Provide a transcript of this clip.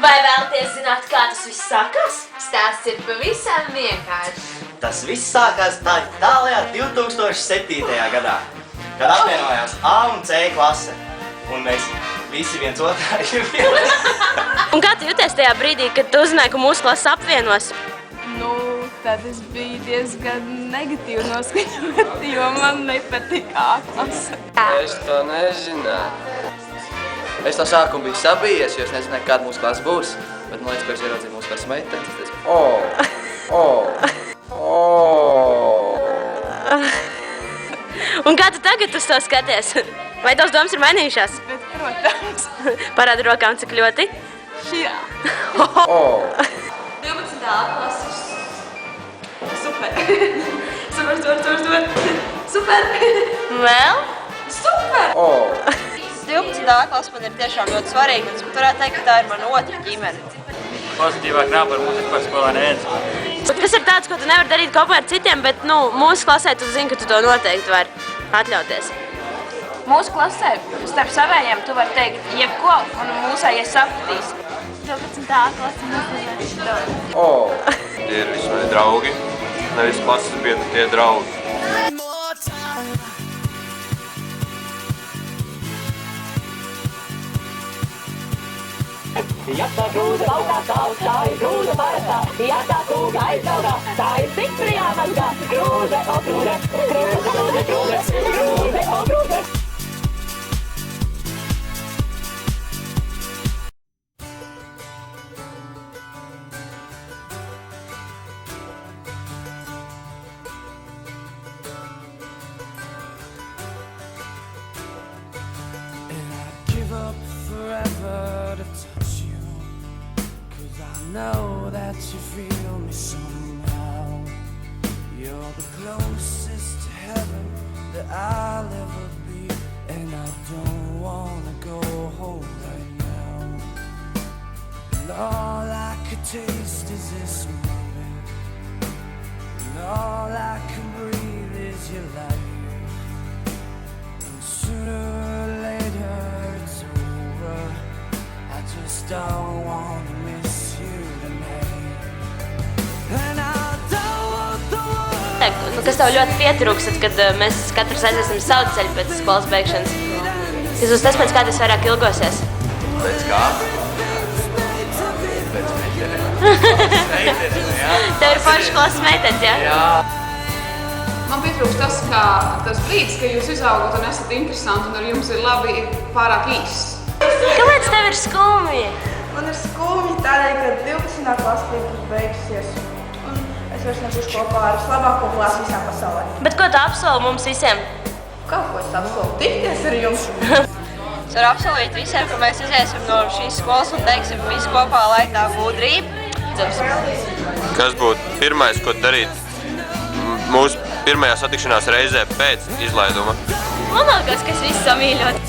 Vai vēlaties zināt, kā tas viss sākās? Stāsts ir pavisam vienkāršs. Tas viss sākās tā tālajā 2007. gadā, kad apvienojās A un C klase. Un mēs visi viens otrā ir vienas. Un kā tu jūties tajā brīdī, kad tu uzzināji, ka mūsu klase apvienos? Nu, tad es biju diezgan negatīvi noskaņota, jo man nepatika A klase. Es to nezināju. Es no sākuma biju sabijies, jo es nezināju, kāda mūsu klase būs. Bet man liekas, ka es ieraudzīju mūsu klases meitenes, es teicu, Un kā tu tagad uz to skaties? Vai tavs domas ir mainījušās? Bet, protams, Parādi rokām, cik ļoti. šajā. 12. klases. Super. Super. Vēl? Super. 12. klase man ir tiešām ļoti svarīga, un es varētu teikt, ka tā ir mana otra ģimene. Pozitīvāk nav par mūsu vispār skolā neviens. Kas ir tāds, ko tu nevari darīt kopā ar citiem, bet mūsu klasē tu zini, ka tu to noteikti vari atļauties? Mūsu klasē, starp savējiem, tu vari teikt jebko, un mūsējais sapratīs. 12. klase mums ir daudz. Tie ir visi mani draugi, nevis klases biedri, tie draugi. Ja tā grūza laukā sauc, tā ir grūza parastā. Ja tā kūka aizdaugā, tā ir stiprijā mazgā. Grūze, o grūze, grūze, grūze, grūze, grūze, o grūze. I know that you feel me somehow. You're the closest to heaven that I'll ever be, and I don't wanna go home right now. And all I could taste is this moment, and all I can breathe is your life. And sooner or later it's over. I just don't wanna miss. Kas tev ļoti pietrūks, kad mēs katrs aiziesim savu ceļu pēc skolas beigšanas? Kas būs tas, pēc kā tas vairāk ilgosies? Pēc kā? Pēc meitenēm, jā. Tev ir forši klases meitenes, jā? Jā. Man pietrūks tas brīdis, ka jūs izaugot un esat interesanti un ar jums ir labi, ir pārāk īsts. Kāpēc tev ir skumji? Man ir skumji tādēļ, ka 12. klase ir beigusies. Un es vairs nebūšu kopā ar vislabāko klasi visā pasaulē. Bet ko tu apsoli mums visiem? Kā ko es apsolu? Tikties ar jums! Es varu apsolīt visiem, ka mēs iziesim no šīs skolas un teiksim visu kopā, lai tā gudrība. Kas būtu pirmais, ko darīt mūsu pirmajā satikšanās reizē pēc izlaiduma? Man liekas, ka es visu samīļot.